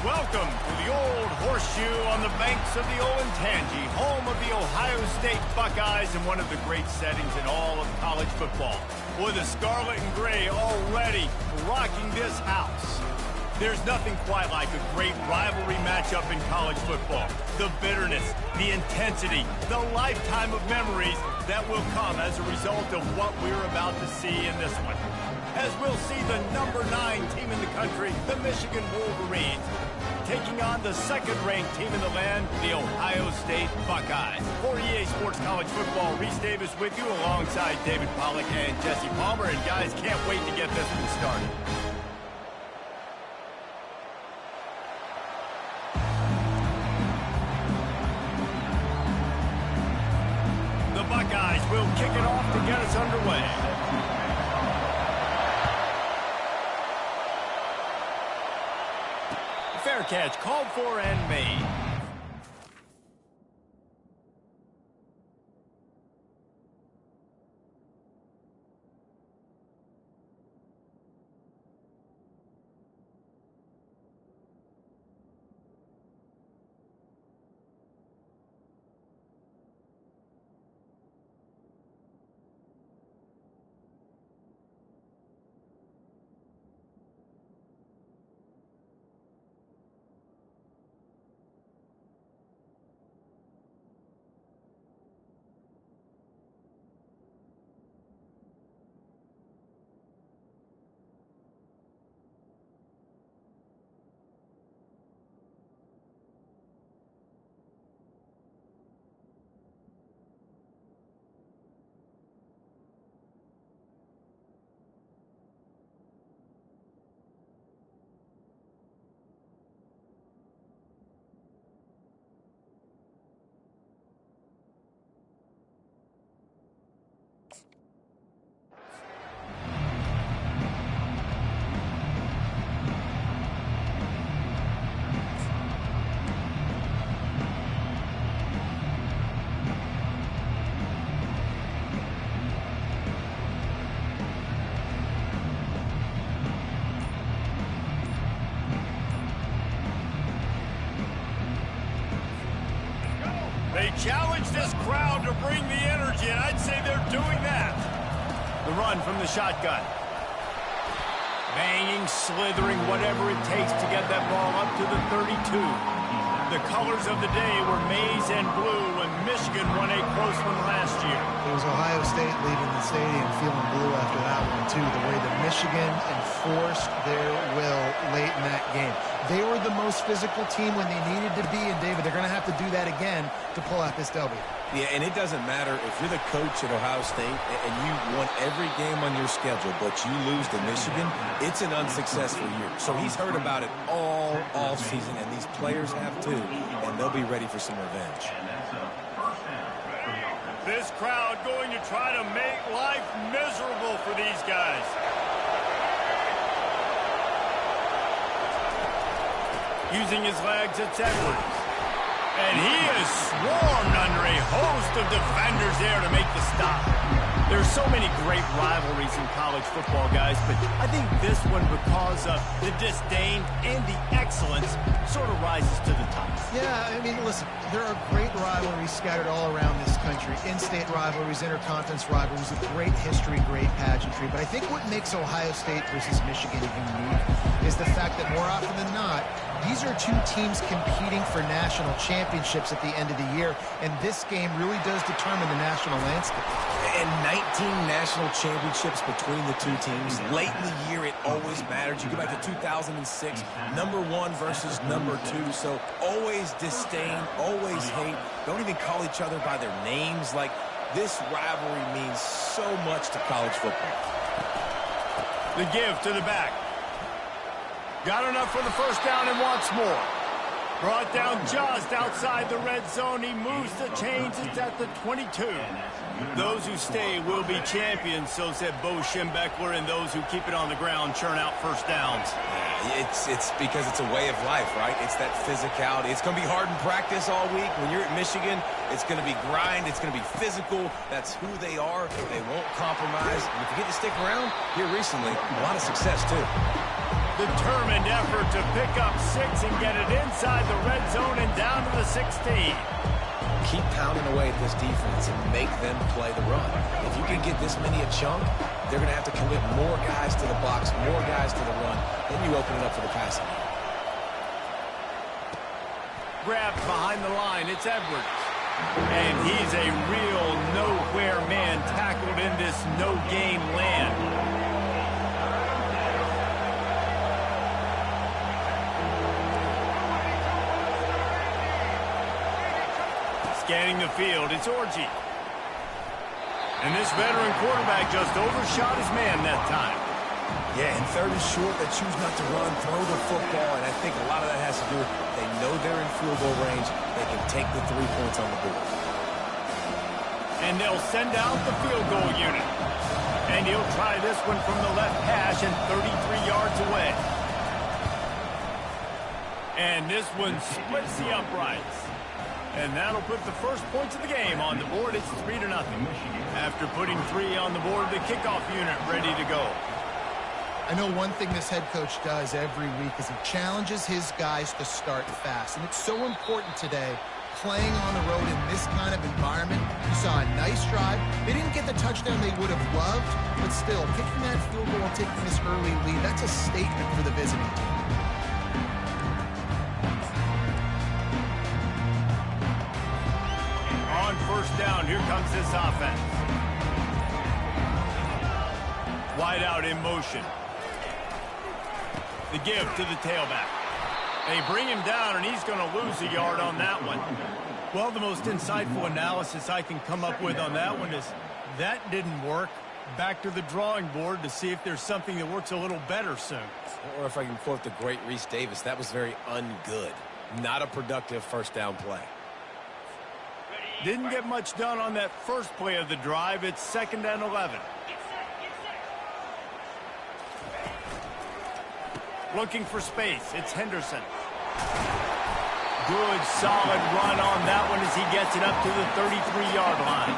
Welcome to the old horseshoe on the banks of the Olentangy, home of the Ohio State Buckeyes and one of the great settings in all of college football. With the scarlet and gray already rocking this house. There's nothing quite like a great rivalry matchup in college football. The bitterness, the intensity, the lifetime of memories that will come as a result of what we're about to see in this one. As we'll see the number 9 team in the country, the Michigan Wolverines, taking on the second-ranked team in the land, the Ohio State Buckeyes. For EA Sports College Football, Reese Davis with you alongside David Pollack and Jesse Palmer. And guys, can't wait to get this one started. The Buckeyes will kick it off to get us underway. Fair catch called for and made. They challenge this crowd to bring the energy, and I'd say they're doing that. The run from the shotgun. Banging, slithering, whatever it takes to get that ball up to the 32. The colors of the day were maize and blue when Michigan won a close one last year. It was Ohio State leaving the stadium feeling blue after that one, too. The way that Michigan enforced their will late in that game. They were the most physical team when they needed to be, and David, they're going to have to do that again to pull out this W. Yeah, and it doesn't matter if you're the coach at Ohio State and you won every game on your schedule, but you lose to Michigan, it's an unsuccessful year. So he's heard about it all season, and these players have too, and they'll be ready for some revenge. This crowd going to try to make life miserable for these guys. Using his legs, it's Edwards. And he is swarmed under a host of defenders there to make the stop. There's so many great rivalries in college football, guys, but I think this one, because of the disdain and the excellence, sort of rises to the top. Yeah, I mean, listen, there are great rivalries scattered all around this country. In-state rivalries, interconference rivalries, with great history, great pageantry. But I think what makes Ohio State versus Michigan unique is the fact that more often than not, these are two teams competing for national championships at the end of the year, and this game really does determine the national landscape. And 19 national championships between the two teams. Late in the year, it always matters. You go back to 2006, number 1 versus number 2. So always disdain, always hate. Don't even call each other by their names. Like, this rivalry means so much to college football. The give to the back. Got enough for the first down and wants more. Brought down just outside the red zone. He moves the chains. It's at the 22. Those who stay will be champions, so said Bo Schembechler, and those who keep it on the ground churn out first downs. Yeah, it's because it's a way of life, right? It's that physicality. It's going to be hard in practice all week. When you're at Michigan, it's going to be grind. It's going to be physical. That's who they are. They won't compromise. And if you get to stick around here recently, a lot of success, too. Determined effort to pick up 6 and get it inside the red zone and down to the 16. Keep pounding away at this defense and make them play the run. If you can get this many a chunk, they're going to have to commit more guys to the box, more guys to the run. Then you open it up for the passing. Grabbed behind the line. It's Edwards. And he's a real nowhere man tackled in this no-gain land. Scanning the field, it's Orji. And this veteran quarterback just overshot his man that time. Yeah, and third and short, they choose not to run, throw the football, and I think a lot of that has to do with they know they're in field goal range. They can take the 3 points on the board. And they'll send out the field goal unit. And he'll try this one from the left hash and 33 yards away. And this one splits the uprights. And that'll put the first points of the game on the board. It's 3-0. After putting 3 on the board, the kickoff unit ready to go. I know one thing this head coach does every week is he challenges his guys to start fast. And it's so important today, playing on the road in this kind of environment. You saw a nice drive. They didn't get the touchdown they would have loved, but still, kicking that field goal and taking this early lead, that's a statement for the visiting team. On first down, here comes this offense. Wide out in motion. The give to the tailback. They bring him down, and he's going to lose a yard on that one. Well, the most insightful analysis I can come up with on that one is that didn't work. Back to the drawing board to see if there's something that works a little better soon. Or if I can quote the great Reese Davis, that was very ungood. Not a productive first down play. Didn't get much done on that first play of the drive. It's 2nd and 11. Looking for space. It's Henderson. Good, solid run on that one as he gets it up to the 33-yard line.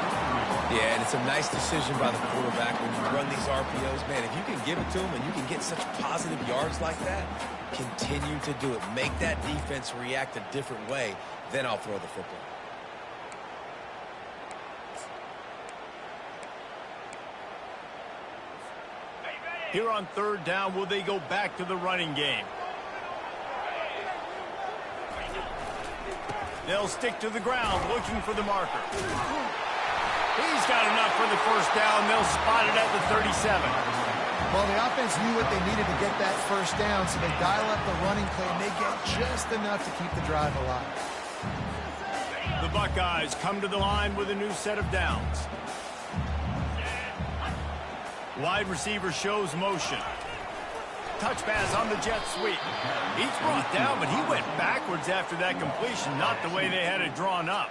Yeah, and it's a nice decision by the quarterback when you run these RPOs. Man, if you can give it to him and you can get such positive yards like that, continue to do it. Make that defense react a different way, then I'll throw the football. Here on third down, will they go back to the running game? They'll stick to the ground, looking for the marker. He's got enough for the first down. They'll spot it at the 37. Well, the offense knew what they needed to get that first down, so they dial up the running play, and they get just enough to keep the drive alive. The Buckeyes come to the line with a new set of downs. Wide receiver shows motion. Touch pass on the jet sweep. He's brought down, but he went backwards after that completion, not the way they had it drawn up.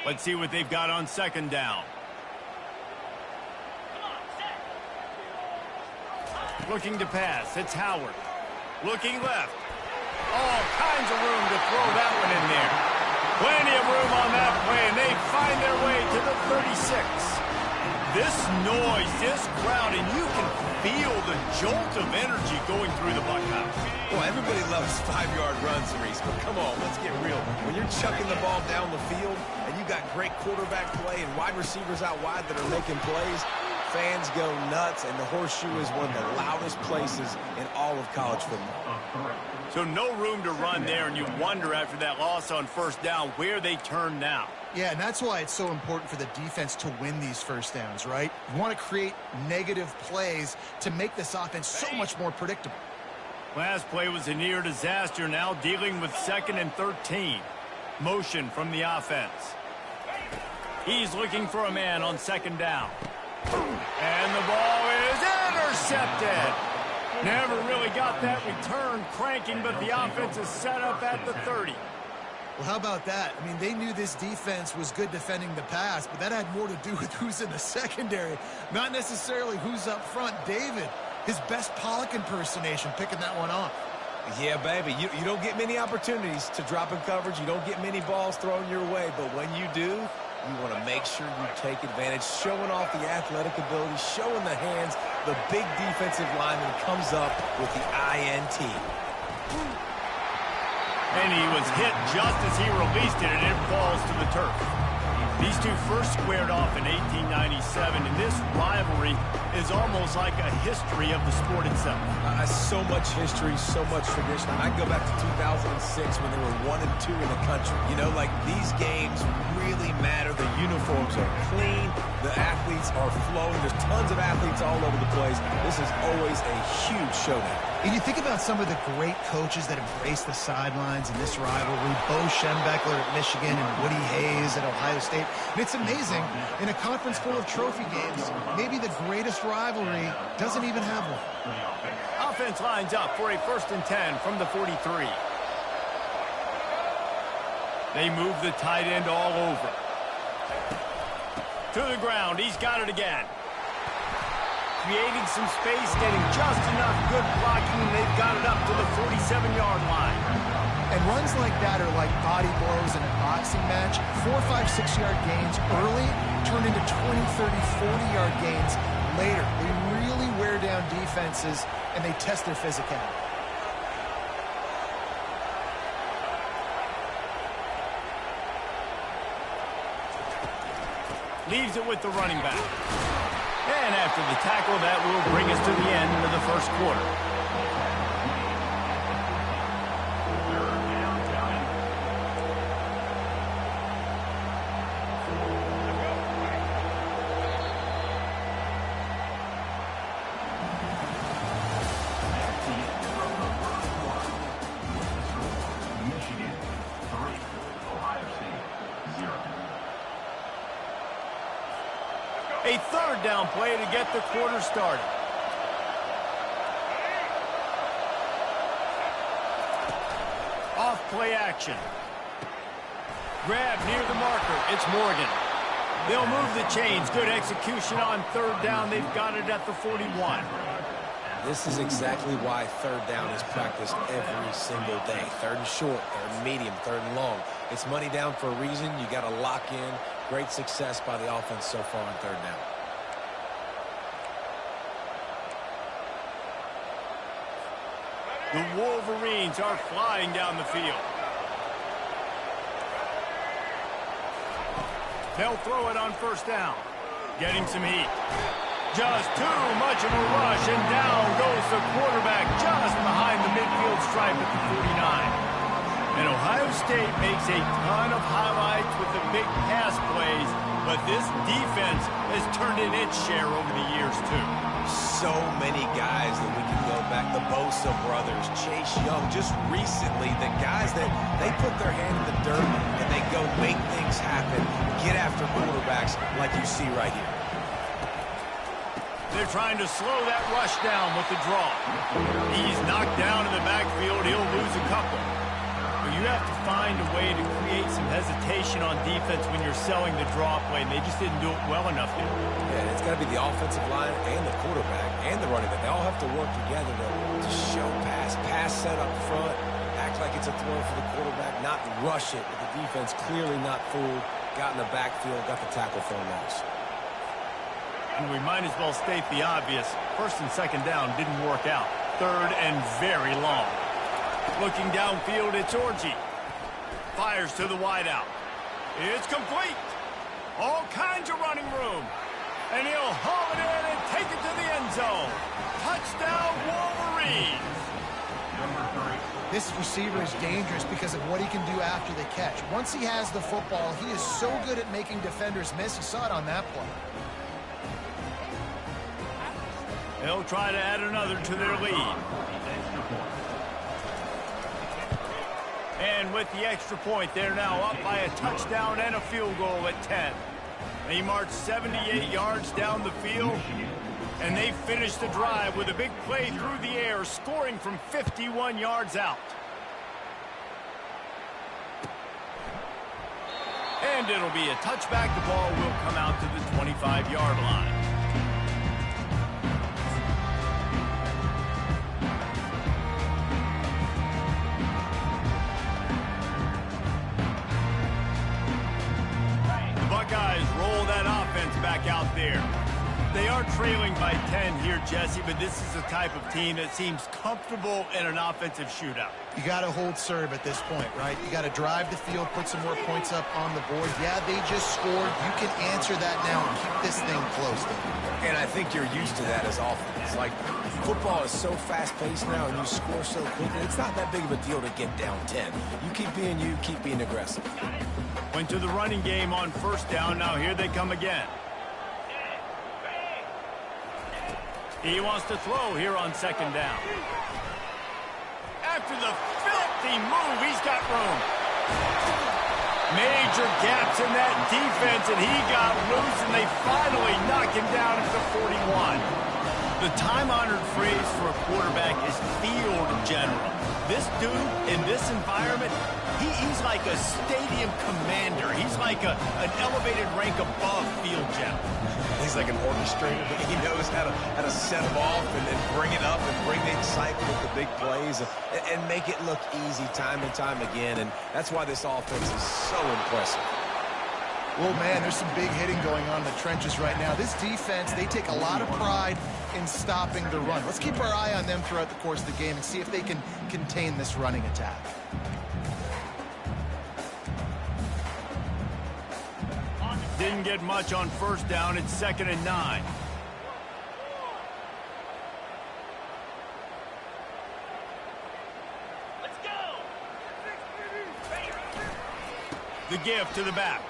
Let's see what they've got on 2nd down. Looking to pass. It's Howard. Looking left. All kinds of room to throw that one in there. Plenty of room on that play, and they find their way to the 36. This noise, this crowd, and you can feel the jolt of energy going through the Buckeyes. Well, everybody loves 5-yard runs, Reese, but come on, let's get real. When you're chucking the ball down the field and you got great quarterback play and wide receivers out wide that are making plays, fans go nuts, and the horseshoe is one of the loudest places in all of college football. So no room to run there, and you wonder after that loss on first down where they turn now. Yeah, and that's why it's so important for the defense to win these first downs, right? You want to create negative plays to make this offense so much more predictable. Last play was a near disaster, now dealing with 2nd and 13. Motion from the offense. He's looking for a man on 2nd down. And the ball is intercepted. Never really got that return cranking, but the offense is set up at the 30. Well, how about that? I mean, they knew this defense was good defending the pass, but that had more to do with who's in the secondary, not necessarily who's up front. David His best Pollock impersonation, picking that one off. Yeah, baby, you don't get many opportunities to drop in coverage. You don't get many balls thrown your way, but when you do, you want to make sure you take advantage, showing off the athletic ability, showing the hands. The big defensive lineman comes up with the INT. And he was hit just as he released it, and it falls to the turf. These two first squared off in 1897, and this rivalry is almost like a history of the sport itself. So much history, so much tradition. I go back to 2006 when they were 1-2 in the country. You know, like, these games really matter. The uniforms are clean. The athletes are flowing. There's tons of athletes all over the place. This is always a huge showdown. And you think about some of the great coaches that embrace the sidelines in this rivalry. Bo Schembechler at Michigan and Woody Hayes at Ohio State. And it's amazing, in a conference full of trophy games, maybe the greatest rivalry doesn't even have one. Offense lines up for a 1st and 10 from the 43. They move the tight end all over. To the ground, he's got it again. Creating some space, getting just enough good blocking, and they've got it up to the 47-yard line. And runs like that are like body blows in a boxing match. 4, 5, 6-yard gains early turn into 20, 30, 40-yard gains later. They really wear down defenses, and they test their physicality. Leaves it with the running back. And after the tackle, that will bring us to the end of the first quarter. A 3rd down play to get the quarter started. Off play action. Grab near the marker. It's Morgan. They'll move the chains. Good execution on 3rd down. They've got it at the 41. This is exactly why 3rd down is practiced every single day. 3rd and short, 3rd and medium, 3rd and long. It's money down for a reason. You got to lock in. Great success by the offense so far on 3rd down. The Wolverines are flying down the field. They'll throw it on 1st down. Getting some heat. Just too much of a rush, and down goes the quarterback just behind the midfield stripe at the 49. And Ohio State makes a ton of highlights with the big pass plays, but this defense has turned in its share over the years, too. So many guys that we can go back. The Bosa brothers, Chase Young, just recently, the guys that they put their hand in the dirt and they go make things happen, get after quarterbacks like you see right here. They're trying to slow that rush down with the draw. He's knocked down in the backfield. He'll lose a couple. But you have to find a way to create some hesitation on defense when you're selling the draw play, and they just didn't do it well enough here. Yeah, it's got to be the offensive line and the quarterback and the running back. They all have to work together to show pass set up front, act like it's a throw for the quarterback, not rush it with the defense clearly not fooled, got in the backfield, got the tackle for a loss. And we might as well state the obvious. 1st and 2nd down didn't work out. 3rd and very long. Looking downfield, it's Orji. Fires to the wideout. It's complete. All kinds of running room. And he'll haul it in and take it to the end zone. Touchdown, Wolverines. This receiver is dangerous because of what he can do after the catch. Once he has the football, he is so good at making defenders miss. You saw it on that play. They'll try to add another to their lead. And with the extra point, they're now up by a touchdown and a field goal at 10. They march 78 yards down the field, and they finish the drive with a big play through the air, scoring from 51 yards out. And it'll be a touchback. The ball will come out to the 25-yard line. are trailing by 10 here, Jesse, but this is the type of team that seems comfortable in an offensive shootout. You got to hold serve at this point, right? You got to drive the field, put some more points up on the board. Yeah, they just scored. You can answer that now and keep this thing close. And I think you're used to that as offense. Like, football is so fast-paced now and you score so quickly, it's not that big of a deal to get down 10. You keep being aggressive. Went to the running game on first down. Now here they come again. He wants to throw here on second down. After the filthy move, he's got room. Major gaps in that defense, and he got loose, and they finally knock him down at the 41. The time-honored phrase for a quarterback is field general. This dude, in this environment, he's like a stadium commander. He's like an elevated rank above field general. He's like an orchestrator. He knows how to set them off and then bring it up and bring the excitement with the big plays and make it look easy time and time again. And that's why this offense is so impressive. Well, man, there's some big hitting going on in the trenches right now. This defense, they take a lot of pride in stopping the run. Let's keep our eye on them throughout the course of the game and see if they can contain this running attack. Didn't get much on first down. It's 2nd and 9. Let's go. The give to the back.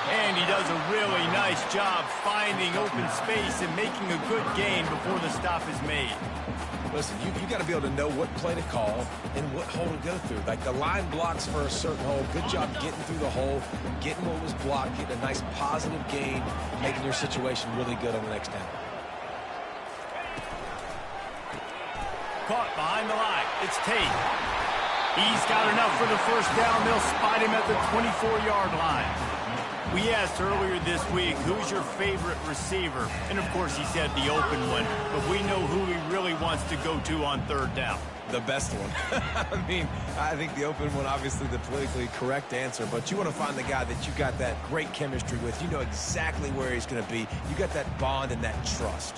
And he does a really nice job finding open space and making a good gain before the stop is made. Listen, you got to be able to know what play to call and what hole to go through. Like, the line blocks for a certain hole. Good job getting through the hole, getting what was blocked, getting a nice positive gain, making your situation really good on the next down. Caught behind the line. It's Tate. He's got enough for the first down. They'll spot him at the 24-yard line. We asked earlier this week, who's your favorite receiver? And, of course, he said the open one, but we know who he really wants to go to on third down. The best one. I mean, I think the open one, obviously the politically correct answer, but you want to find the guy that you got that great chemistry with. You know exactly where he's going to be. You got that bond and that trust.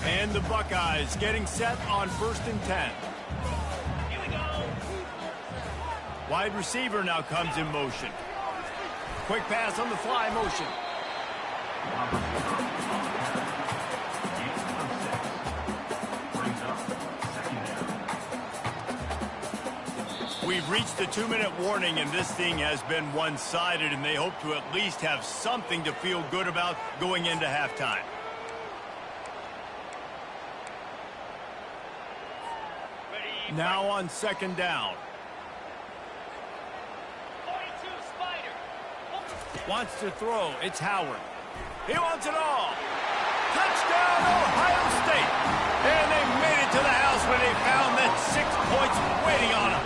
And the Buckeyes getting set on 1st and 10. Here we go. Wide receiver now comes in motion. Quick pass on the fly motion. We've reached the 2-minute warning, and this thing has been one-sided, and they hope to at least have something to feel good about going into halftime. Now on 2nd down. Wants to throw. It's Howard. He wants it all. Touchdown, Ohio State. And they made it to the house when they found that 6 points waiting on them.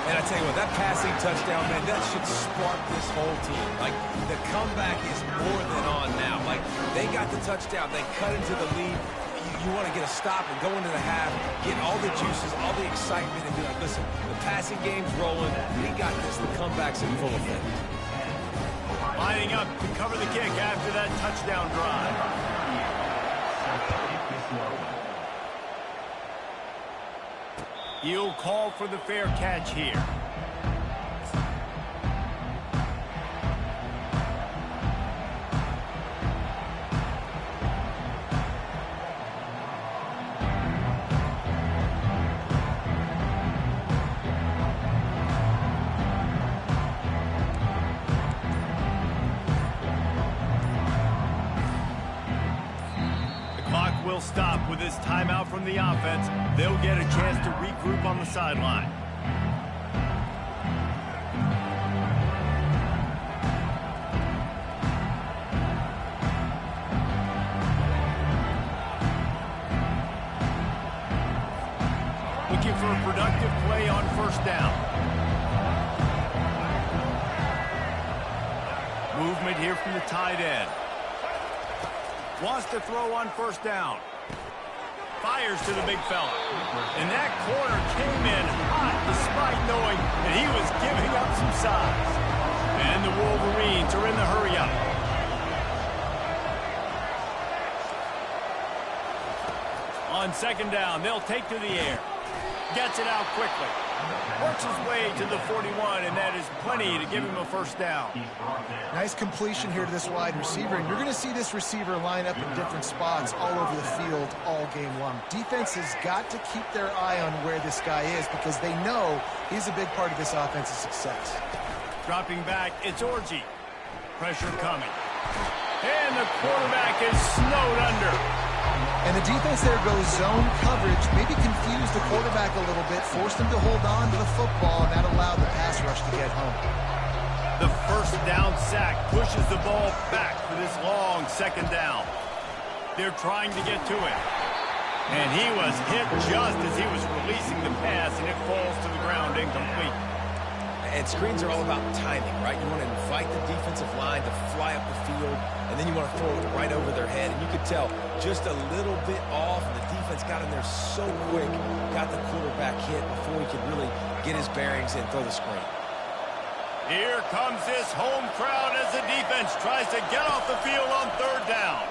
And I tell you what, that passing touchdown, man, that should spark this whole team. Like, the comeback is more than on now. Like, they got the touchdown. They cut into the lead. You want to get a stop and go into the half, get all the juices, all the excitement, and be like, listen, the passing game's rolling. We got this. The comeback's in full effect. Lining up to cover the kick after that touchdown drive. He'll call for the fair catch here. Will stop with this timeout from the offense. They'll get a chance to regroup on the sideline. Looking for a productive play on first down. Movement here from the tight end. Wants to throw on first down. Fires to the big fella. And that corner came in hot despite knowing that he was giving up some size. And the Wolverines are in the hurry-up. On second down, they'll take to the air. Gets it out quickly. Works his way to the 41, and that is plenty to give him a first down. Nice completion here to this wide receiver, and you're going to see this receiver line up in different spots all over the field all game long. Defense has got to keep their eye on where this guy is because they know he's a big part of this offense's success. Dropping back, it's Orji. Pressure coming. And the quarterback is snowed under. And the defense there goes zone coverage, maybe confused the quarterback a little bit, forced him to hold on to the football, and that allowed the pass rush to get home. The first down sack pushes the ball back for this long second down. They're trying to get to it. And he was hit just as he was releasing the pass, and it falls to the ground incomplete. And screens are all about timing, right? You want to invite the defensive line to fly up the field, and then you want to throw it right over their head. And you could tell just a little bit off, and the defense got in there so quick, got the quarterback hit before he could really get his bearings and throw the screen. Here comes this home crowd as the defense tries to get off the field on third down.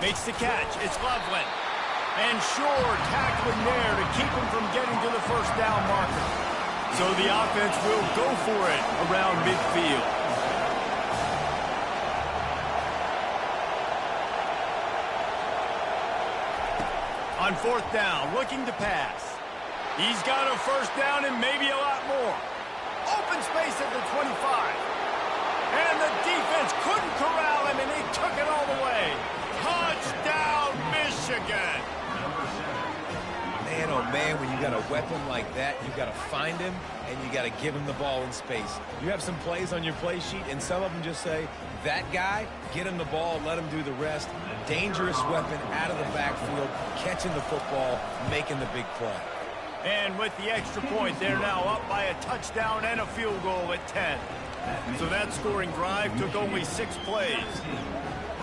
Makes the catch. It's Loveland. And Shore tackling there to keep him from getting to the first down marker. So the offense will go for it around midfield. On fourth down, looking to pass. He's got a first down and maybe a lot more. Open space at the 25. And the defense couldn't corral him, and he took it all the way. Touchdown, Michigan! Man, oh man, when you got a weapon like that, you got to find him, and you got to give him the ball in space. You have some plays on your play sheet, and some of them just say, that guy, get him the ball, let him do the rest. Dangerous weapon out of the backfield, catching the football, making the big play. And with the extra point, they're now up by a touchdown and a field goal at 10. So that scoring drive took only 6 plays.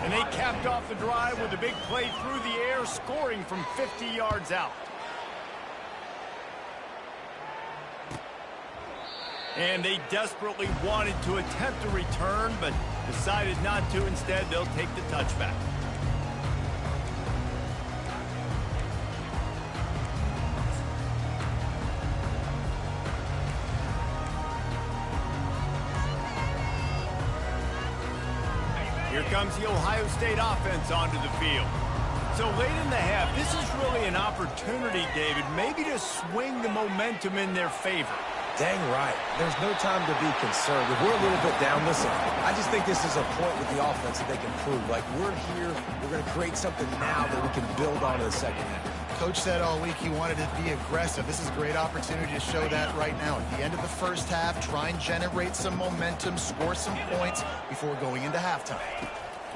And they capped off the drive with a big play through the air, scoring from 50 yards out. And they desperately wanted to attempt a return, but decided not to. Instead, they'll take the touchback. Here comes the Ohio State offense onto the field. So late in the half, this is really an opportunity, David, maybe to swing the momentum in their favor. Dang right. There's no time to be concerned. If we're a little bit down, listen, I just think this is a point with the offense that they can prove. Like, we're here, we're going to create something now that we can build on in the second half. Coach said all week he wanted to be aggressive. This is a great opportunity to show that right now. At the end of the first half, try and generate some momentum, score some points before going into halftime.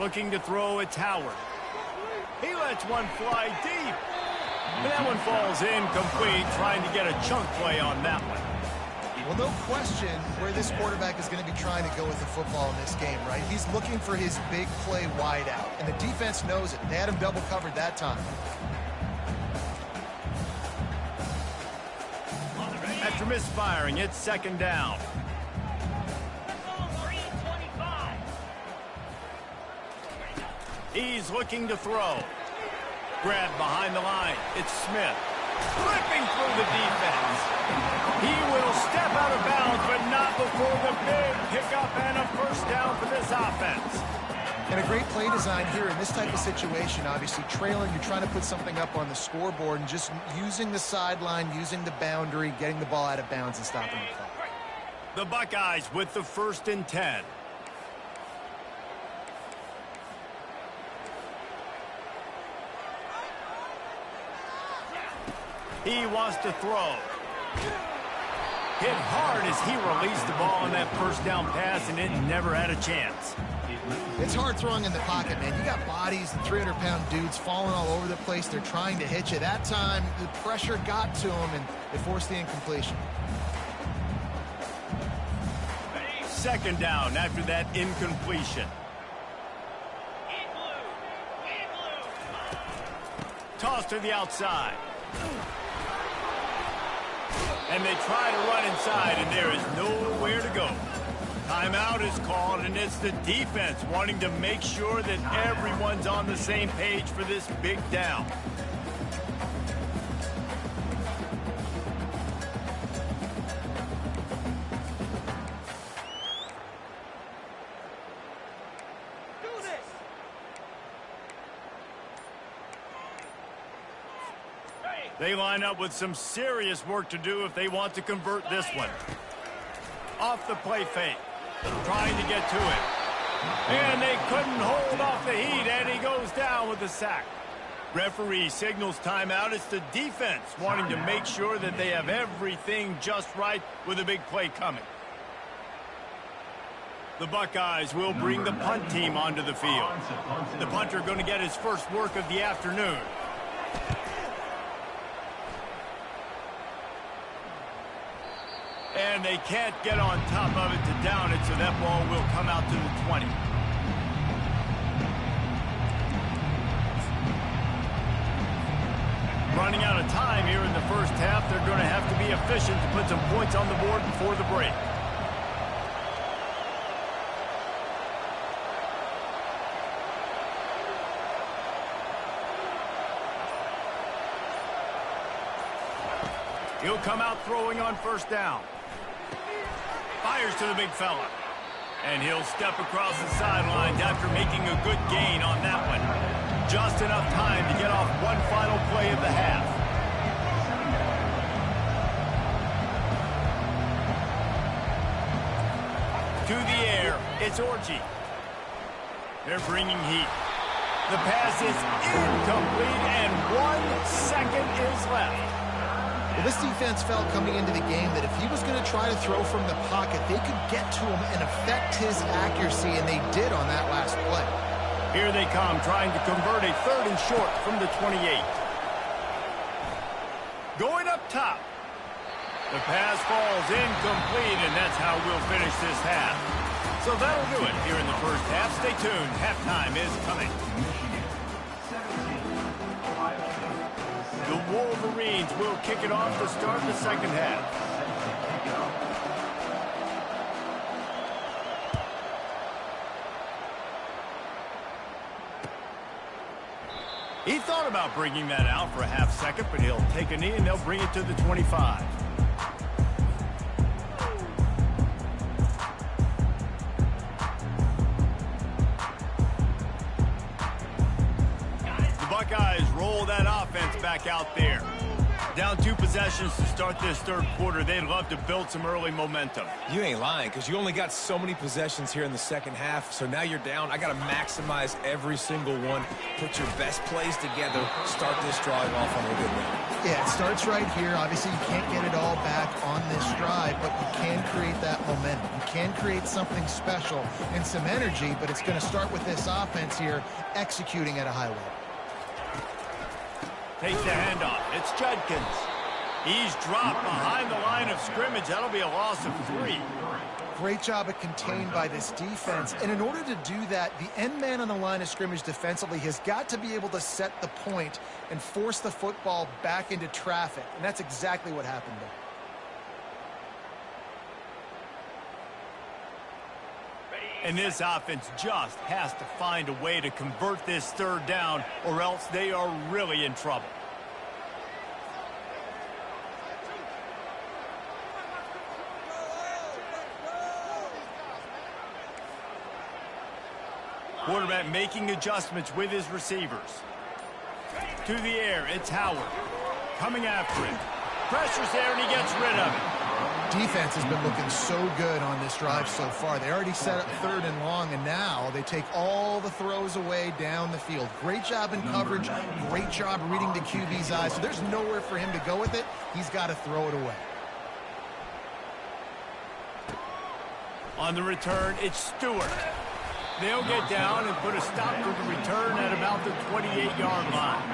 Looking to throw, it's Howard. He lets one fly deep. And that one falls incomplete, trying to get a chunk play on that one. Well, no question where this quarterback is going to be trying to go with the football in this game, right? He's looking for his big play wide out, and the defense knows it. They had him double covered that time. After misfiring, it's second down. He's looking to throw. Grabbed behind the line. It's Smith. Flipping through the defense. He will step out of bounds, but not before the big pickup and a first down for this offense. And a great play design here in this type of situation. Obviously, trailing, you're trying to put something up on the scoreboard and just using the sideline, using the boundary, getting the ball out of bounds and stopping the clock. The Buckeyes with the 1st and 10. He wants to throw. Hit hard as he released the ball on that first down pass, and it never had a chance. It's hard throwing in the pocket, man. You got bodies, 300-pound dudes falling all over the place. They're trying to hit you. That time, the pressure got to him, and they forced the incompletion. Second down after that incompletion. Toss to the outside. And they try to run inside, and there is nowhere to go. Timeout is called, and it's the defense wanting to make sure that everyone's on the same page for this big down. They line up with some serious work to do if they want to convert this one. Off the play fake. Trying to get to it. And they couldn't hold off the heat, and he goes down with the sack. Referee signals timeout. It's the defense wanting to make sure that they have everything just right with a big play coming. The Buckeyes will bring the punt team onto the field. The punter going to get his first work of the afternoon. And they can't get on top of it to down it, so that ball will come out to the 20. Running out of time here in the first half. They're going to have to be efficient to put some points on the board before the break. He'll come out throwing on first down. Fires to the big fella. And he'll step across the sidelines after making a good gain on that one. Just enough time to get off one final play of the half. To the air, it's Orji. They're bringing heat. The pass is incomplete, and 1 second is left. Well, this defense felt coming into the game that if he was going to try to throw from the pocket, they could get to him and affect his accuracy, and they did on that last play. Here they come, trying to convert a 3rd and short from the 28. Going up top. The pass falls incomplete, and that's how we'll finish this half. So that'll do it here in the first half. Stay tuned. Halftime is coming. The Wolverines will kick it off to start the second half. He thought about bringing that out for a half second, but he'll take a knee and they'll bring it to the 25. The Buckeyes roll that offense back out there. Down 2 possessions to start this third quarter. They'd love to build some early momentum. You ain't lying, because you only got so many possessions here in the second half, so now you're down. I got to maximize every single one. Put your best plays together. Start this drive off on a good note. Yeah, it starts right here. Obviously, you can't get it all back on this drive, but you can create that momentum. You can create something special and some energy, but it's going to start with this offense here executing at a high level. Takes the handoff. It's Judkins. He's dropped behind the line of scrimmage. That'll be a loss of 3. Great job of contained by this defense. And in order to do that, the end man on the line of scrimmage defensively has got to be able to set the point and force the football back into traffic. And that's exactly what happened there. And this offense just has to find a way to convert this third down, or else they are really in trouble. Quarterback making adjustments with his receivers. To the air, it's Howard. Coming after him. Pressure's there, and he gets rid of it. Defense has been looking so good on this drive so far. They already set up 3rd and long, and now they take all the throws away down the field. Great job in coverage. Great job reading the QB's eyes. So there's nowhere for him to go with it. He's got to throw it away. On the return, it's Stewart. They'll get down and put a stop to the return at about the 28-yard line.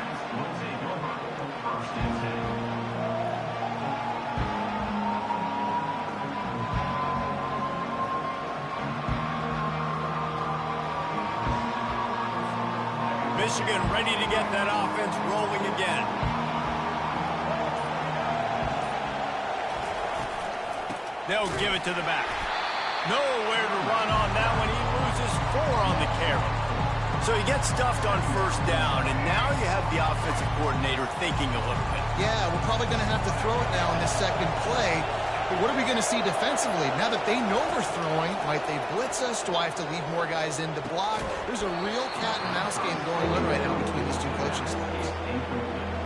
Michigan ready to get that offense rolling again. They'll give it to the back. Nowhere to run on that one. He loses 4 on the carry. So he gets stuffed on first down, and now you have the offensive coordinator thinking a little bit. Yeah, we're probably going to have to throw it now in this second play. But what are we going to see defensively? Now that they know we're throwing, might they blitz us? Do I have to leave more guys in to block? There's a real cat-and-mouse game going on right now between these two coaching staffs.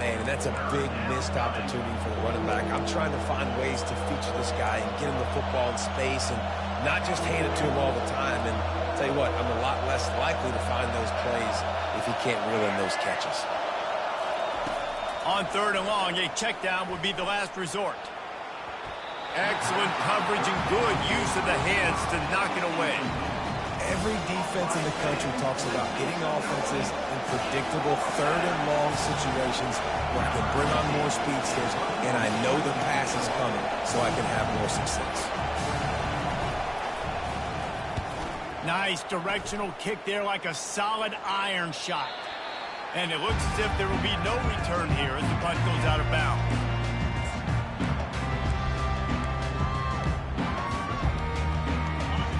Man, that's a big missed opportunity for the running back. I'm trying to find ways to feature this guy and get him the football in space and not just hand it to him all the time. And I'll tell you what, I'm a lot less likely to find those plays if he can't reel in those catches. On 3rd and long, a check down would be the last resort. Excellent coverage and good use of the hands to knock it away. Every defense in the country talks about getting offenses in predictable 3rd and long situations where I can bring on more speedsters and I know the pass is coming so I can have more success. Nice directional kick there like a solid iron shot. And it looks as if there will be no return here as the punt goes out of bounds.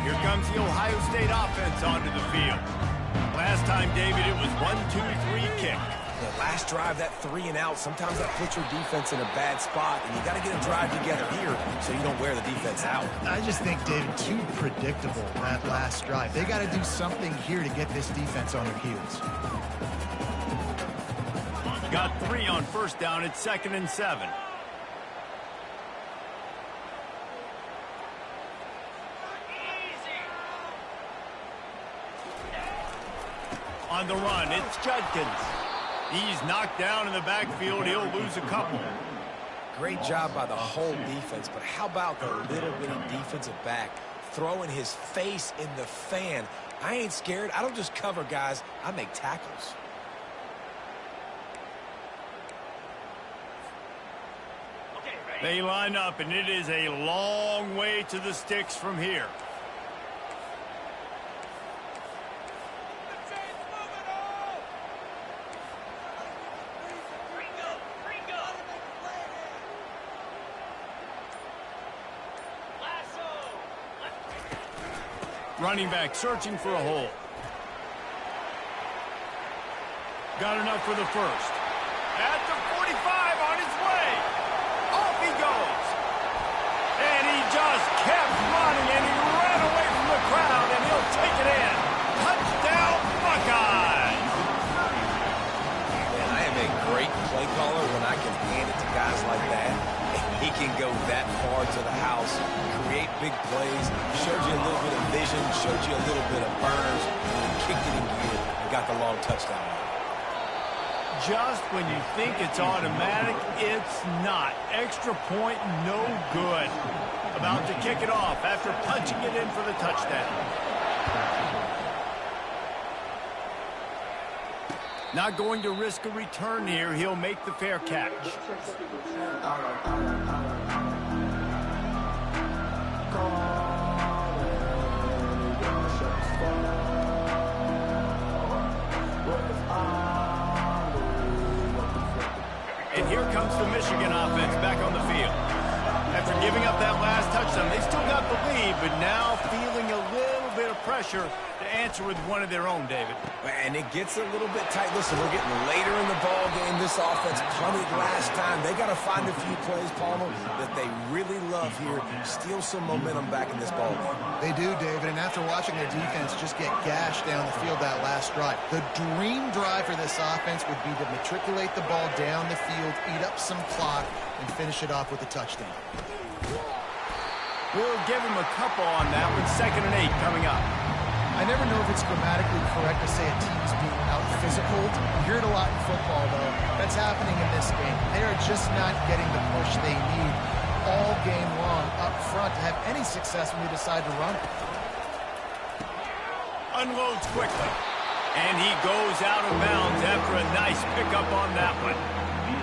Here comes the Ohio State offense onto the field. Last time, David, it was 1-2-3 kick. The last drive, that 3 and out, sometimes that puts your defense in a bad spot, and you got to get a drive together here so you don't wear the defense out. I just think, David, too predictable, that last drive. They got to do something here to get this defense on their heels. Got 3 on first down at 2nd and 7. On the run, it's Judkins. He's knocked down in the backfield. He'll lose a couple. Great job by the whole defense, but how about the little bitty defensive back throwing his face in the fan? I ain't scared. I don't just cover guys. I make tackles. They line up, and it is a long way to the sticks from here. Running back searching for a hole. Got enough for the first. At the 45 on his way. Off he goes. And he just kept running, and he ran away from the crowd, and he'll take it in. Touchdown, Buckeyes. Man, I am a great play caller when I can hand it to guys like that. He can go that far to the house, create big plays, showed you a little bit of vision, showed you a little bit of burners, and kicked it in gear and got the long touchdown. Just when you think it's automatic, it's not. Extra point, no good. About to kick it off after punching it in for the touchdown. Not going to risk a return here. He'll make the fair catch. And here comes the Michigan offense back on the field. After giving up that last touchdown, they still got the lead, but now feeling a little bit of pressure to answer with one of their own, David. And it gets a little bit tight. Listen, we're getting later in the ball game. This offense punted last time. They got to find a few plays, Palmer, that they really love here. Steal some momentum back in this ball game. They do, David, and after watching their defense just get gashed down the field that last drive, the dream drive for this offense would be to matriculate the ball down the field, eat up some clock, and finish it off with a touchdown. We'll give him a couple on that with 2nd and 8 coming up. I never know if it's grammatically correct to say a team's being out-physical. You hear it a lot in football, though. That's happening in this game. They are just not getting the push they need all game long up front to have any success when they decide to run. Unloads quickly. And he goes out of bounds after a nice pickup on that one.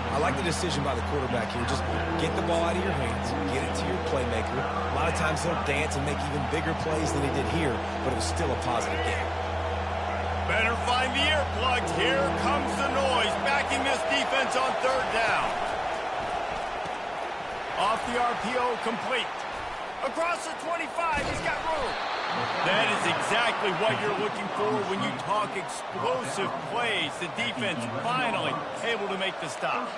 I like the decision by the quarterback here. Just get the ball out of your hands, get it to your playmaker. A lot of times he'll dance and make even bigger plays than he did here, but it was still a positive game. Better find the earplugs. Here comes the noise, backing this defense on 3rd down. Off the RPO, complete. Across the 25, he's got room. That is exactly what you're looking for when you talk explosive plays. The defense finally able to make the stop.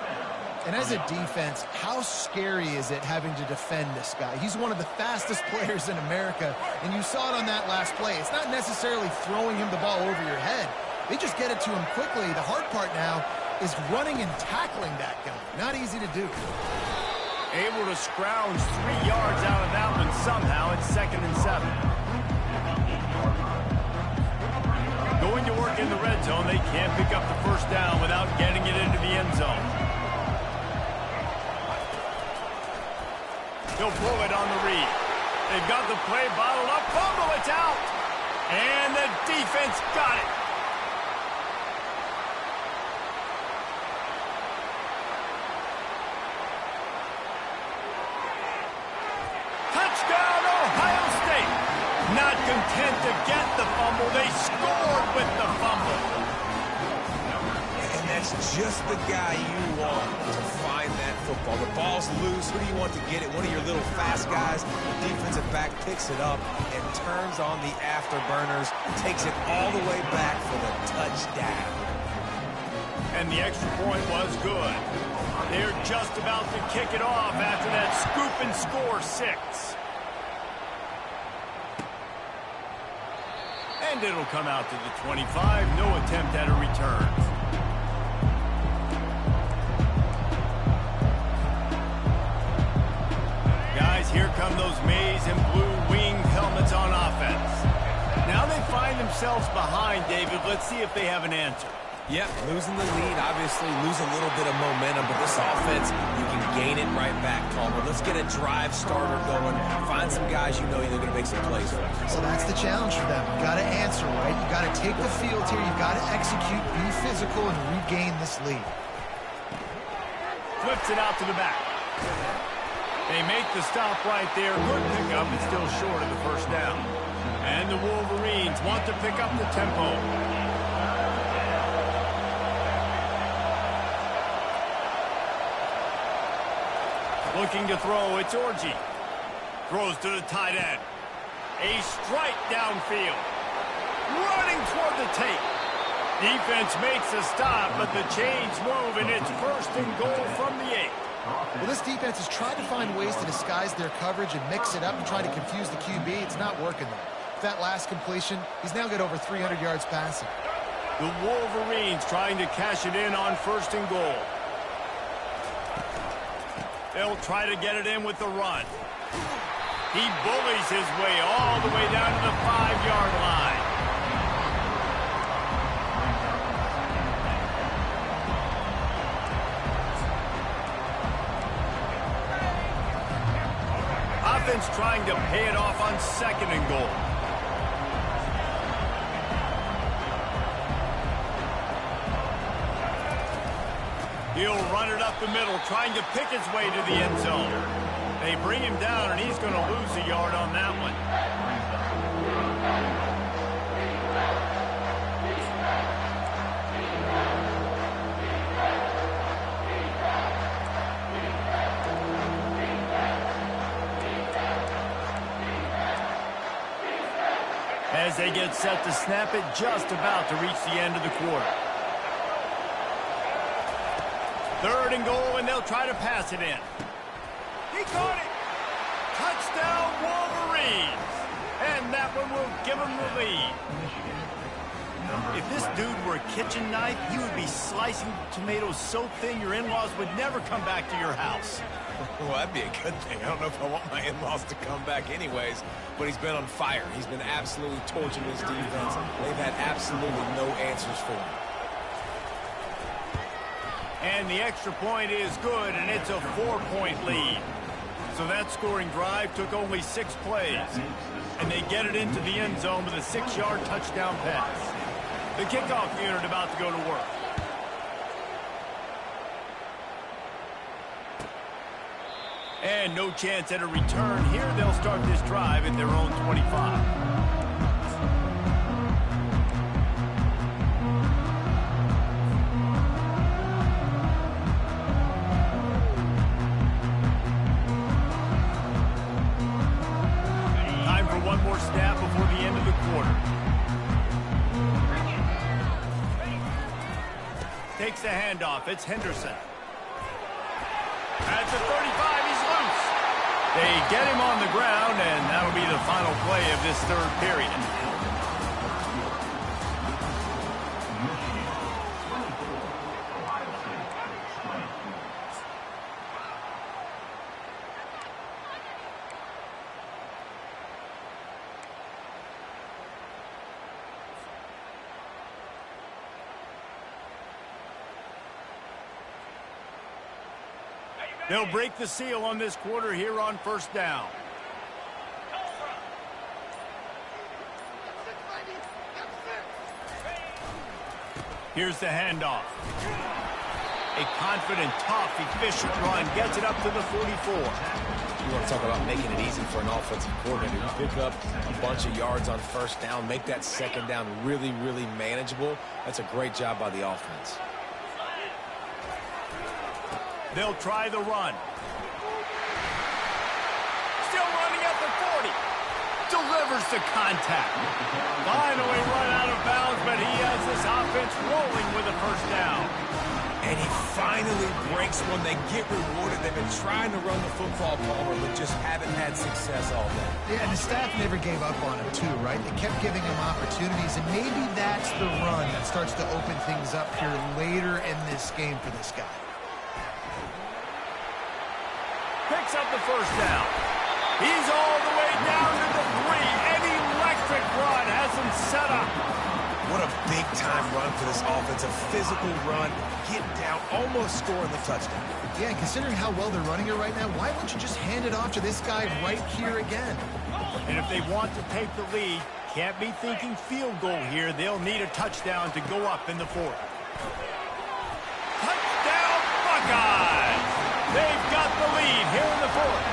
And as a defense, how scary is it having to defend this guy? He's one of the fastest players in America, and you saw it on that last play. It's not necessarily throwing him the ball over your head. They just get it to him quickly. The hard part now is running and tackling that guy. Not easy to do. Able to scrounge 3 yards out of that one somehow. It's 2nd and 7. Going to work in the red zone. They can't pick up the first down without getting it into the end zone. He'll pull it on the read. They've got the play bottled up. Fumble, it's out. And the defense got it. Touchdown, Ohio State. Not content to get the fumble, they scored with the fumble. And that's just the guy you want to find that football. The ball's loose. Who do you want to get it? One of your little fast guys. The defensive back picks it up and turns on the afterburners, takes it all the way back for the touchdown. And the extra point was good. They're just about to kick it off after that scoop and score 6. And it'll come out to the 25. No attempt at a return. Guys, here come those maize and blue winged helmets on offense. Now they find themselves behind, David. Let's see if they have an answer. Yep, losing the lead, obviously lose a little bit of momentum, but this offense, you can gain it right back, Palmer. Let's get a drive starter going. Find some guys you know they're going to make some plays for. So that's the challenge for them. You got to answer, right? You got to take the field here. You got to execute, be physical, and regain this lead. Flips it out to the back. They make the stop right there. Good pickup, but still short of the first down. And the Wolverines want to pick up the tempo. Looking to throw, it's Orji. Throws to the tight end. A strike downfield. Running toward the tape. Defense makes a stop, but the chains move, and it's 1st and goal from the 8. Well, this defense has tried to find ways to disguise their coverage and mix it up and try to confuse the QB. It's not working, though. That last completion, he's now got over 300 yards passing. The Wolverines trying to cash it in on 1st and goal. They'll try to get it in with the run. He bullies his way all the way down to the 5-yard line. Offense trying to pay it off on 2nd and goal. He'll run it up the middle, trying to pick his way to the end zone. They bring him down, and he's going to lose a yard on that one. As they get set to snap it, just about to reach the end of the quarter. 3rd and goal, and they'll try to pass it in. He caught it. Touchdown, Wolverines. And that one will give them the lead. If this dude were a kitchen knife, he would be slicing tomatoes so thin your in-laws would never come back to your house. Well, that'd be a good thing. I don't know if I want my in-laws to come back anyways, but he's been on fire. He's been absolutely torching this defense. They've had absolutely no answers for him. And the extra point is good, and it's a 4-point lead. So that scoring drive took only 6 plays. And they get it into the end zone with a 6-yard touchdown pass. The kickoff unit about to go to work. And no chance at a return here. They'll start this drive at their own 25. takes the handoff. It's Henderson. At the 35, he's loose. They get him on the ground, and that'll be the final play of this third period. They'll break the seal on this quarter here on first down. Here's the handoff. A confident, tough, efficient run gets it up to the 44. You want to talk about making it easy for an offensive coordinator. You pick up a bunch of yards on first down, make that second down really, really manageable. That's a great job by the offense. They'll try the run. Still running at the 40. Delivers the contact. Finally run out of bounds, but he has this offense rolling with a first down. And he finally breaks one. They get rewarded. They've been trying to run the football, Palmer, but just haven't had success all day. Yeah, and the staff never gave up on him, too, right? They kept giving him opportunities, and maybe that's the run that starts to open things up here later in this game for this guy. Picks up the first down. He's all the way down to the 3. An electric run has him set up. What a big-time run for this offense. A physical run, get down, almost scoring the touchdown. Yeah, and considering how well they're running it right now, why wouldn't you just hand it off to this guy right here again? And if they want to take the lead, can't be thinking field goal here. They'll need a touchdown to go up in the 4th. Touchdown, Buckeyes! They've got the lead here in the 4th.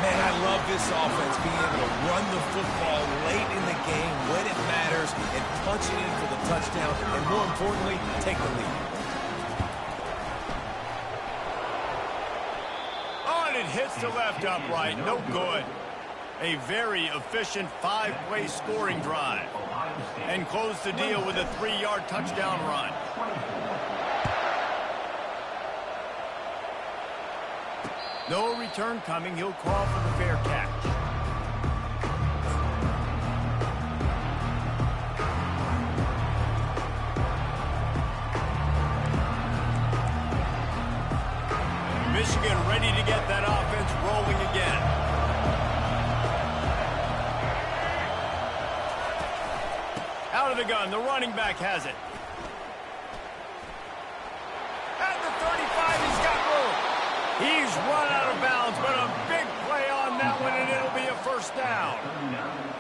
Man, I love this offense, being able to run the football late in the game when it matters and punch it in for the touchdown, and more importantly, take the lead. On it hits the left upright. No good. A very efficient 5-play scoring drive. And close the deal with a 3-yard touchdown run. No return coming. He'll crawl for the fair catch. Michigan ready to get that offense rolling again. Out of the gun. The running back has it. At the 35, he's got room. He's run out of bounds, but a big play on that one, and it'll be a first down.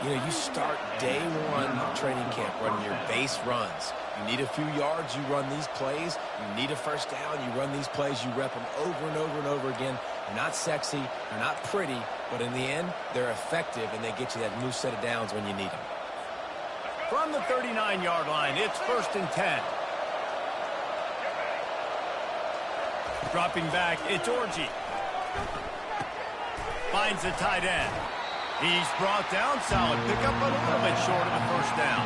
You know, you start day one of training camp running your base runs. You need a few yards, you run these plays. You need a first down, you run these plays. You rep them over and over and over again. They're not sexy, they're not pretty, but in the end, they're effective, and they get you that new set of downs when you need them. From the 39-yard line, it's 1st and 10. Dropping back, it's Orji. Finds the tight end. He's brought down, solid pickup, but a little bit short of the first down.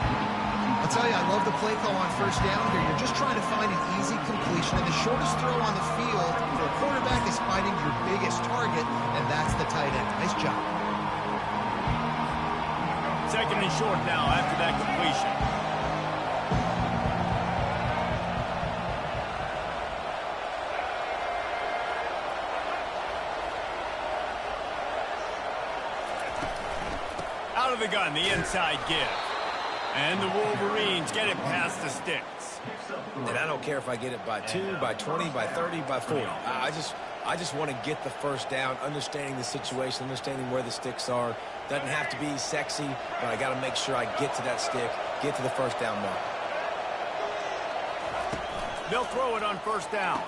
I'll tell you, I love the play call on first down here. You're just trying to find an easy completion, and the shortest throw on the field for a quarterback is finding your biggest target, and that's the tight end. Nice job. 2nd and short now after that completion. Out of the gun, the inside give. And the Wolverines get it past the sticks. And I don't care if I get it by 2, by 20, by 30, by 40. I just want to get the first down, understanding the situation, understanding where the sticks are. Doesn't have to be sexy, but I got to make sure I get to that stick, get to the first down mark. They'll throw it on first down.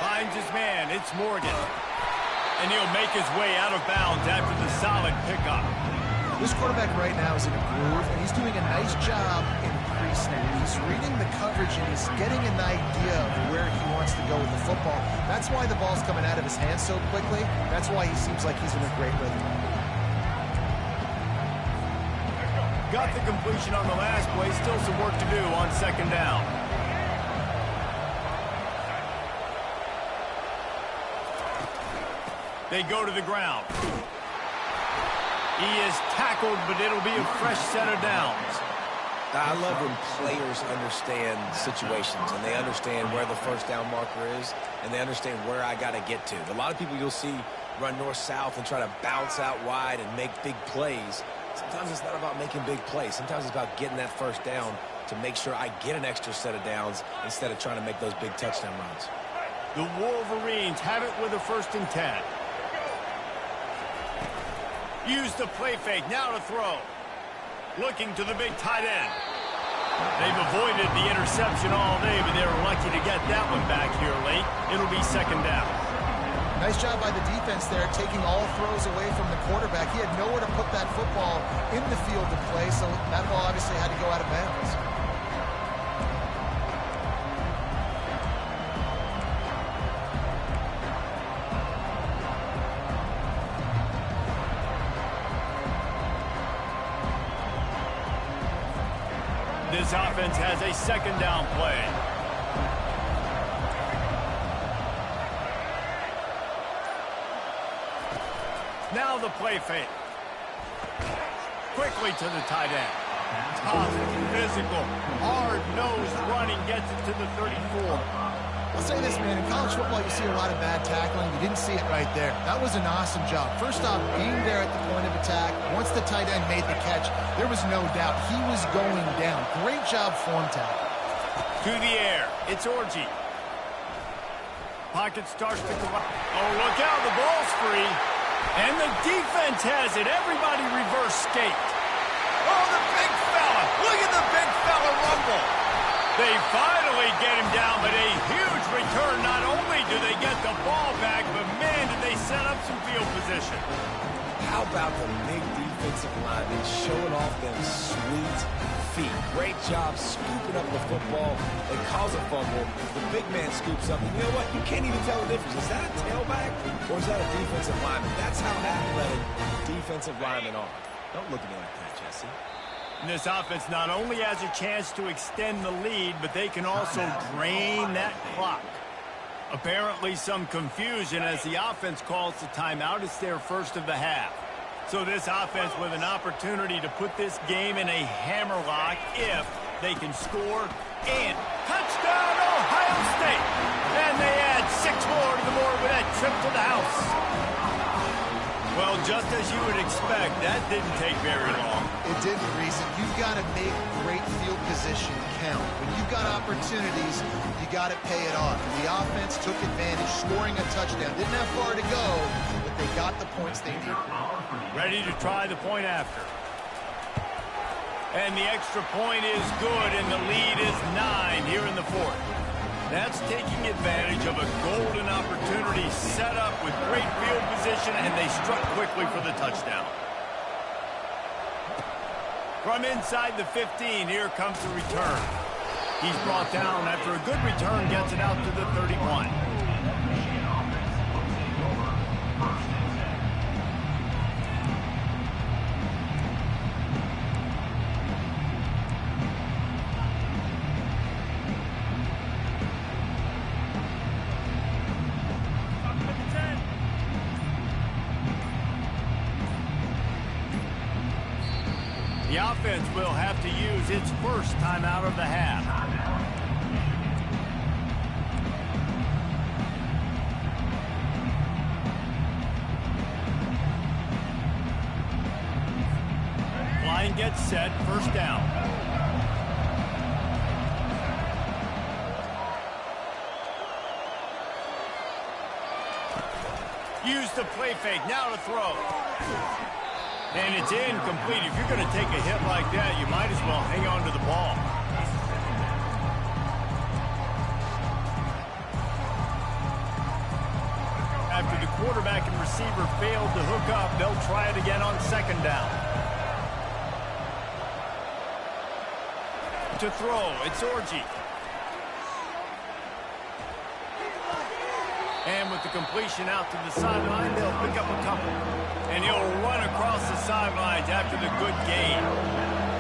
Finds his man. It's Morgan. And he'll make his way out of bounds after the solid pickup. This quarterback right now is in a groove, and he's doing a nice job in pre-snap. He's reading the coverage, and he's getting an idea of where he wants to go with the football. That's why the ball's coming out of his hands so quickly. That's why he seems like he's in a great rhythm. Got the completion on the last play. Still some work to do on 2nd down. They go to the ground. He is tackled, but it'll be a fresh set of downs. I love when players understand situations and they understand where the first down marker is and they understand where I got to get to. A lot of people you'll see run north-south and try to bounce out wide and make big plays. Sometimes it's not about making big plays. Sometimes it's about getting that first down to make sure I get an extra set of downs instead of trying to make those big touchdown runs. The Wolverines have it with a 1st and 10. Use the play fake, now to throw. Looking to the big tight end. They've avoided the interception all day, but they were lucky to get that one back here late. It'll be 2nd down. Nice job by the defense there, taking all throws away from the quarterback. He had nowhere to put that football in the field to play, so that ball obviously had to go out of bounds. This offense has a 2nd down play. Now the play fake. Quickly to the tight end. Tough, physical, hard-nosed running gets it to the 34. I'll say this, man, in college football you see a lot of bad tackling. You didn't see it right there. That was an awesome job. First off, being there at the point of attack. Once the tight end made the catch, there was no doubt he was going down. Great job form tackle. To the air, it's Orji. Pocket starts to go up. Oh, look out, the ball's free. And the defense has it. Everybody reverse skate. Oh, the big fella. Look at the big fella rumble. They finally get him down, but a huge return. Not only do they get the ball back, but man, did they set up some field position. How about the big defensive linemen showing off them sweet feet? Great job scooping up the football. They cause a fumble. The big man scoops up. And you know what? You can't even tell the difference. Is that a tailback or is that a defensive lineman? That's how athletic defensive linemen are. Don't look at me like that, Jesse. This offense not only has a chance to extend the lead, but they can also drain that clock. Apparently some confusion as the offense calls the timeout. It's their first of the half. So this offense with an opportunity to put this game in a hammerlock if they can score. And touchdown, Ohio State! And they add 6 more to the board with that trip to the house. Well, just as you would expect, that didn't take very long. It didn't, Reese. You've got to make great field position count. When you've got opportunities, you got to pay it off. And the offense took advantage, scoring a touchdown. Didn't have far to go, but they got the points they needed. Ready to try the point after. And the extra point is good, and the lead is 9 here in the 4th. That's taking advantage of a golden opportunity set up with great field position, and they struck quickly for the touchdown. From inside the 15, here comes the return. He's brought down after a good return, gets it out to the 31. The offense will have to use its first timeout of the half. Line gets set, first down. Use the play fake, now to throw. And it's incomplete. If you're going to take a hit like that, you might as well hang on to the ball. After the quarterback and receiver failed to hook up, they'll try it again on 2nd down. To throw, it's Orji. And with the completion out to the sideline, they'll pick up a couple. And he'll run across the sidelines after the good gain.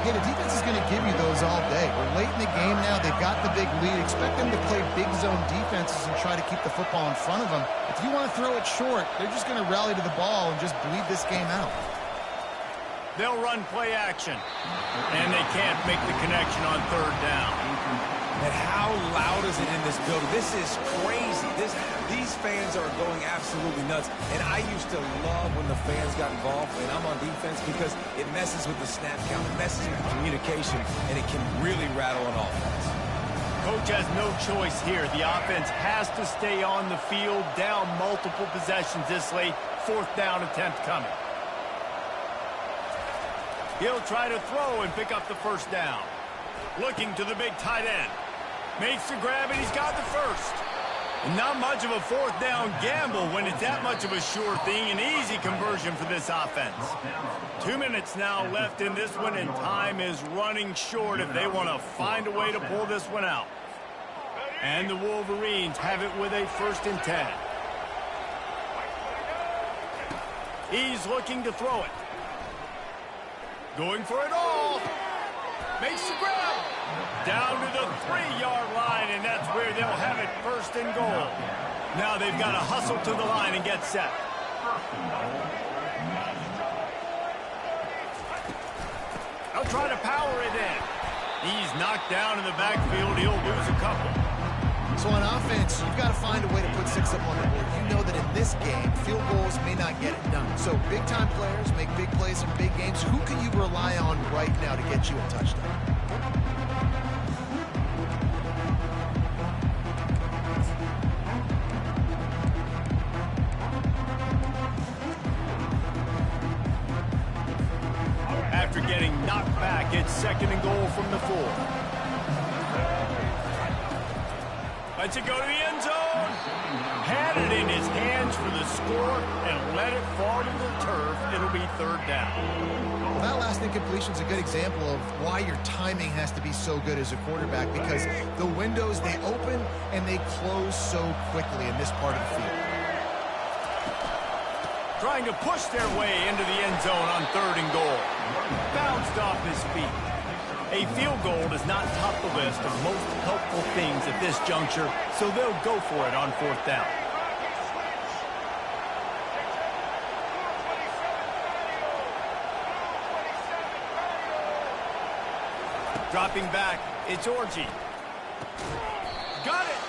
again, the defense is going to give you those all day. We're late in the game now. They've got the big lead. Expect them to play big zone defenses and try to keep the football in front of them. If you want to throw it short, they're just going to rally to the ball and just bleed this game out. They'll run play action, and they can't make the connection on third down. And how loud is it in this building? This is crazy. These fans are going absolutely nuts. And I used to love when the fans got involved when I'm on defense because it messes with the snap count, it messes with the communication, and it can really rattle an offense. Coach has no choice here. The offense has to stay on the field, down multiple possessions this late. Fourth down attempt coming. He'll try to throw and pick up the first down. Looking to the big tight end. Makes the grab, and he's got the first. Not much of a fourth down gamble when it's that much of a sure thing. An easy conversion for this offense. 2 minutes now left in this one, and time is running short if they want to find a way to pull this one out. And the Wolverines have it with a 1st and 10. He's looking to throw it. Going for it all. Makes the grab. Down to the 3-yard line, and that's where they'll have it 1st and goal. Now they've got to hustle to the line and get set. They'll try to power it in. He's knocked down in the backfield. He'll lose a couple. So on offense, you've got to find a way to put 6 up on the board. You know that in this game, field goals may not get it done. So big-time players make big plays in big games. Who can you rely on right now to get you a touchdown? After getting knocked back, it's 2nd and goal from the 4. Lets it go to the end zone. Had it in his hands for the score and let it fall to the turf. It'll be 3rd down. Well, that last incompletion is a good example of why your timing has to be so good as a quarterback, because the windows, they open and they close so quickly in this part of the field. Trying to push their way into the end zone on 3rd and goal. Bounced off his feet. A field goal does not top the list of most helpful things at this juncture, so they'll go for it on 4th down. Dropping back, it's Orji. Got it!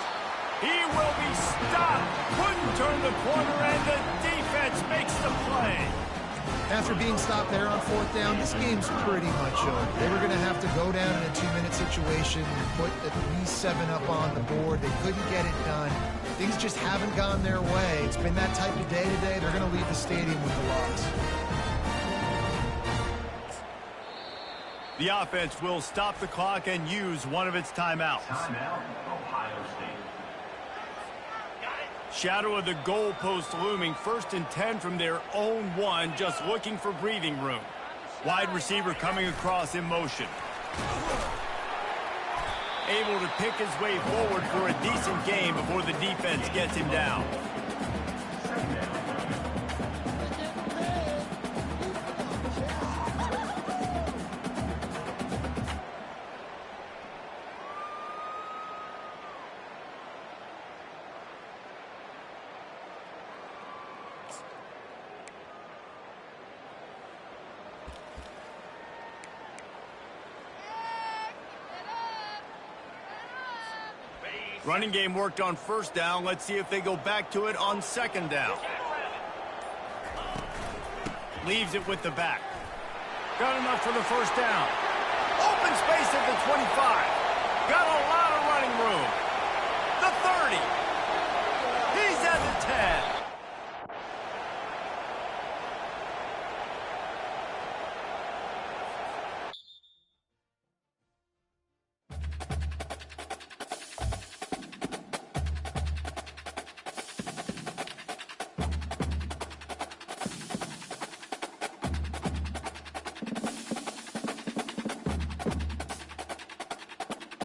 He will be stopped. Couldn't turn the corner, and the defense makes the play. After being stopped there on 4th down, this game's pretty much over. They were going to have to go down in a 2-minute situation and put at least 7 up on the board. They couldn't get it done. Things just haven't gone their way. It's been that type of day today. They're going to leave the stadium with the loss. The offense will stop the clock and use one of its timeouts. Timeout, Ohio State. Shadow of the goalpost looming. 1st and 10 from their own 1, just looking for breathing room. Wide receiver coming across in motion. Able to pick his way forward for a decent game before the defense gets him down. Running game worked on 1st down. Let's see if they go back to it on 2nd down. Leaves it with the back. Got enough for the 1st down. Open space at the 25. Got a lot